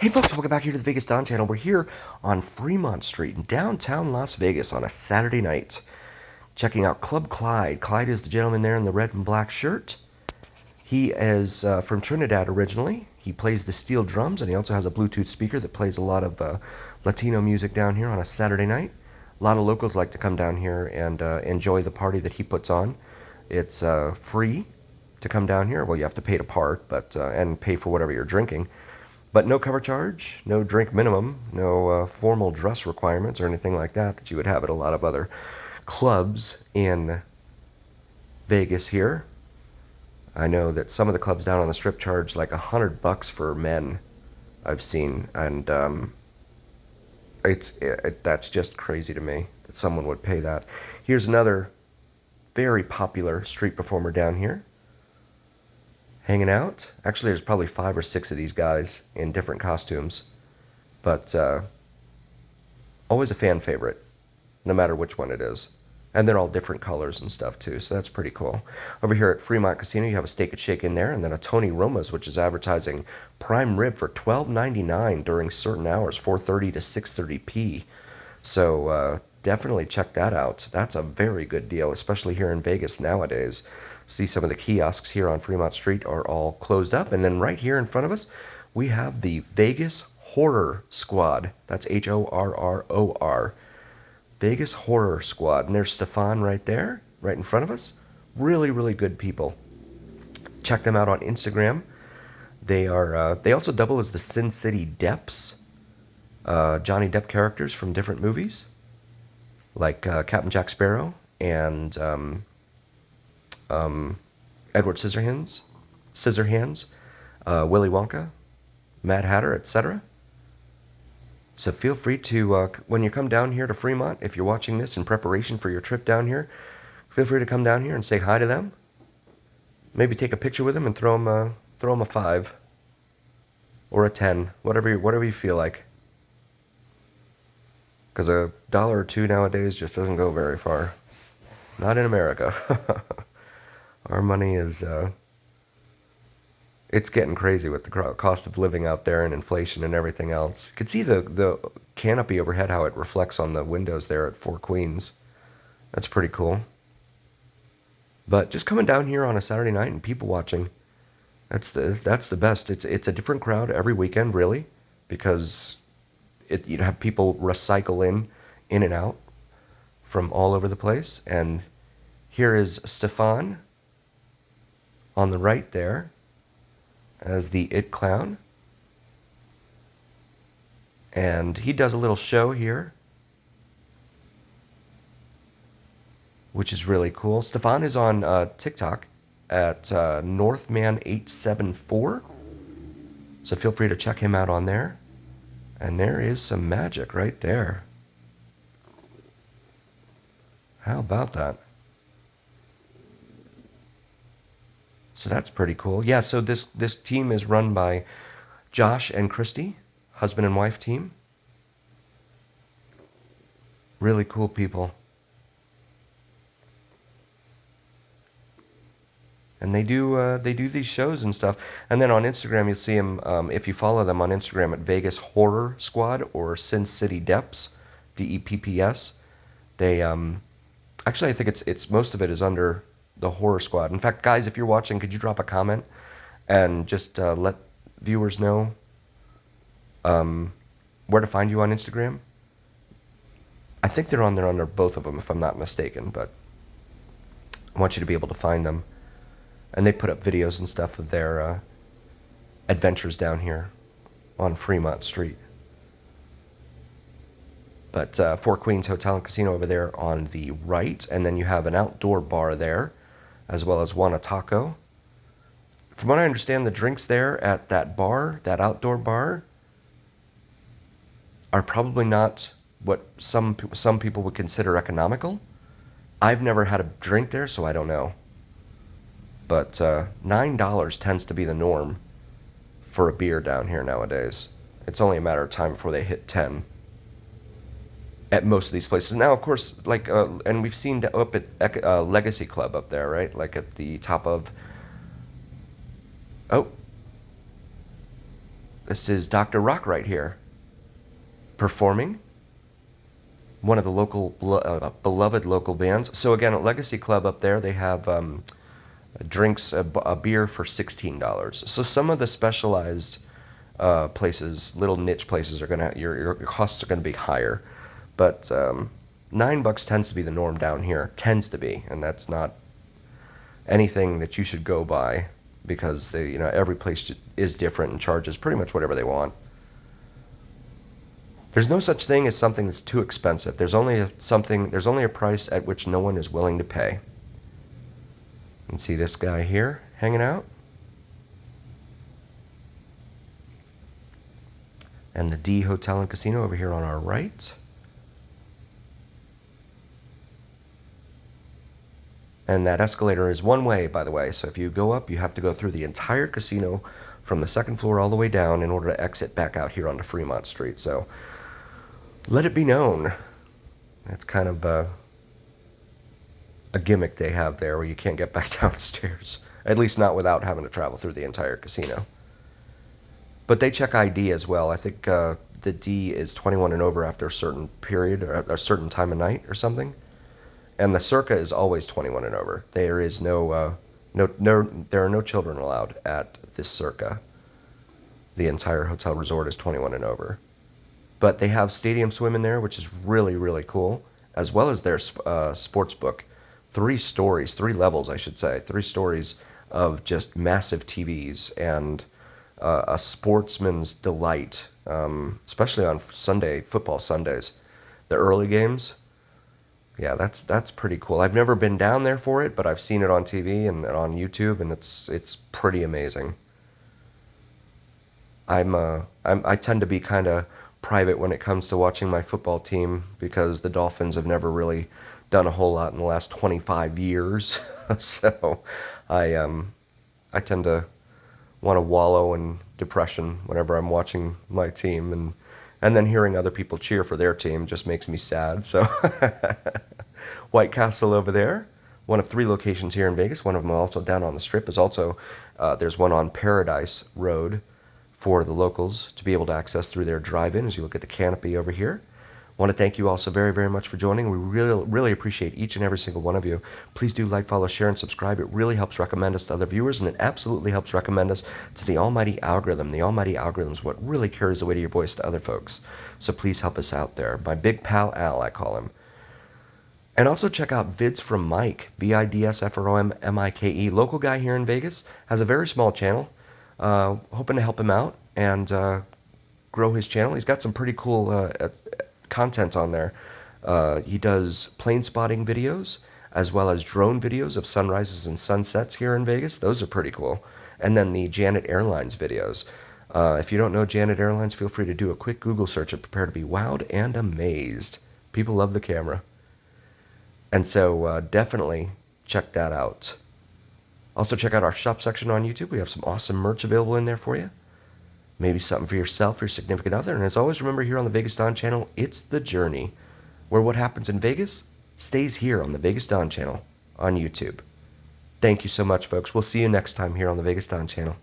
Hey folks, welcome back here to the Vegas Don channel. We're here on Fremont Street in downtown Las Vegas on a Saturday night. Checking out Club Clyde. Clyde is the gentleman there in the red and black shirt. He is from Trinidad originally. He plays the steel drums and he also has a Bluetooth speaker that plays a lot of Latino music down here on a Saturday night. A lot of locals like to come down here and enjoy the party that he puts on. It's free to come down here. Well, you have to pay to park, but and pay for whatever you're drinking. But no cover charge, no drink minimum, no formal dress requirements or anything like that that you would have at a lot of other clubs in Vegas here. I know that some of the clubs down on the strip charge like $100 for men. I've seen, and that's just crazy to me that someone would pay that. Here's another very popular street performer down here hanging out. Actually, there's probably 5 or 6 of these guys in different costumes, but always a fan favorite, no matter which one it is. And they're all different colors and stuff too, so that's pretty cool. Over here at Fremont Casino, you have a Steak and Shake in there, and then a Tony Roma's, which is advertising prime rib for $12.99 during certain hours, 4:30 to 6:30 p. So definitely check that out. That's a very good deal, especially here in Vegas nowadays. See, some of the kiosks here on Fremont Street are all closed up. And then right here in front of us, we have the Vegas Horror Squad. That's Horror. Vegas Horror Squad. And there's Stefan right there, right in front of us. Really, really good people. Check them out on Instagram. They are. They also double as the Sin City Depps, Johnny Depp characters from different movies, like Captain Jack Sparrow and Edward Scissorhands, Willy Wonka, Mad Hatter, etc. So feel free to, when you come down here to Fremont, if you're watching this in preparation for your trip down here, feel free to come down here and say hi to them. Maybe take a picture with them and throw them a 5 or a 10, whatever you feel like. Because $1 or $2 nowadays just doesn't go very far. Not in America. Our money is, it's getting crazy with the cost of living out there and inflation and everything else. You can see the canopy overhead, how it reflects on the windows there at Four Queens. That's pretty cool. But just coming down here on a Saturday night and people watching, that's the best. It's a different crowd every weekend, really, because you have people recycle in and out from all over the place. And here is Stefan on the right there as the It Clown. And he does a little show here, which is really cool. Stefan is on TikTok at Northman874. So feel free to check him out on there. And there is some magic right there. How about that? So that's pretty cool. Yeah, so this team is run by Josh and Christy, husband and wife team. Really cool people. And they do these shows and stuff. And then on Instagram, you'll see them, if you follow them on Instagram at Vegas Horror Squad or Sin City Depps, Depps. They actually, I think it's most of it is under the Horror Squad. In fact, guys, if you're watching, could you drop a comment and just let viewers know where to find you on Instagram? I think they're on there under both of them, if I'm not mistaken, but I want you to be able to find them. And they put up videos and stuff of their adventures down here on Fremont Street. But Four Queens Hotel and Casino over there on the right, and then you have an outdoor bar there, as well as Wanna Taco. From what I understand, the drinks there at that bar, that outdoor bar, are probably not what some people would consider economical. I've never had a drink there, so I don't know. But $9 tends to be the norm for a beer down here nowadays. It's only a matter of time before they hit 10 at most of these places. Now, of course, like, and we've seen up at Legacy Club up there, right? Like at the top of, oh, This is Dr. Rock right here, performing. One of the local, beloved local bands. So again, at Legacy Club up there, they have drinks, a beer for $16. So some of the specialized places, little niche places, are gonna your costs are gonna be higher, but $9 tends to be the norm down here. Tends to be, and that's not anything that you should go by, because they, every place is different and charges pretty much whatever they want. There's no such thing as something that's too expensive. There's only a price at which no one is willing to pay. You can see this guy here hanging out. And the D Hotel and Casino over here on our right. And that escalator is one way, by the way. So if you go up, you have to go through the entire casino from the second floor all the way down in order to exit back out here onto Fremont Street. So let it be known. That's kind of a gimmick they have there, where you can't get back downstairs. At least not without having to travel through the entire casino. But they check ID as well. I think the D is 21 and over after a certain period, or a certain time of night or something. And the Circa is always 21 and over. There is there are no children allowed at this Circa. The entire hotel resort is 21 and over. But they have stadium swim in there, which is really, really cool, as well as their sports book. 3 levels, I should say. 3 stories of just massive TVs and a sportsman's delight, especially on football Sundays. The early games, yeah, that's pretty cool. I've never been down there for it, but I've seen it on TV and on YouTube, and it's pretty amazing. I tend to be kind of private when it comes to watching my football team, because the Dolphins have never really done a whole lot in the last 25 years. So I tend to want to wallow in depression whenever I'm watching my team, and then hearing other people cheer for their team just makes me sad. So White Castle over there, one of 3 locations here in Vegas. One of them also down on the Strip is also, there's one on Paradise Road for the locals to be able to access through their drive-in as you look at the canopy over here. I want to thank you all so very, very much for joining. We really, really appreciate each and every single one of you. Please do like, follow, share, and subscribe. It really helps recommend us to other viewers, and it absolutely helps recommend us to the almighty algorithm. The almighty algorithm is what really carries the weight of your voice to other folks. So please help us out there. My big pal Al, I call him. And also check out Vids from Mike, VIDSFROMMIKE. Local guy here in Vegas, has a very small channel. Hoping to help him out and grow his channel. He's got some pretty cool content on there. He does plane spotting videos, as well as drone videos of sunrises and sunsets here in Vegas. Those are pretty cool. And then the Janet Airlines videos. If you don't know Janet Airlines, feel free to do a quick Google search and prepare to be wowed and amazed. People love the camera. And so definitely check that out. Also check out our shop section on YouTube. We have some awesome merch available in there for you. Maybe something for yourself or your significant other. And as always, remember, here on the Vegas Don channel, it's the journey, where what happens in Vegas stays here on the Vegas Don channel on YouTube. Thank you so much, folks. We'll see you next time here on the Vegas Don channel.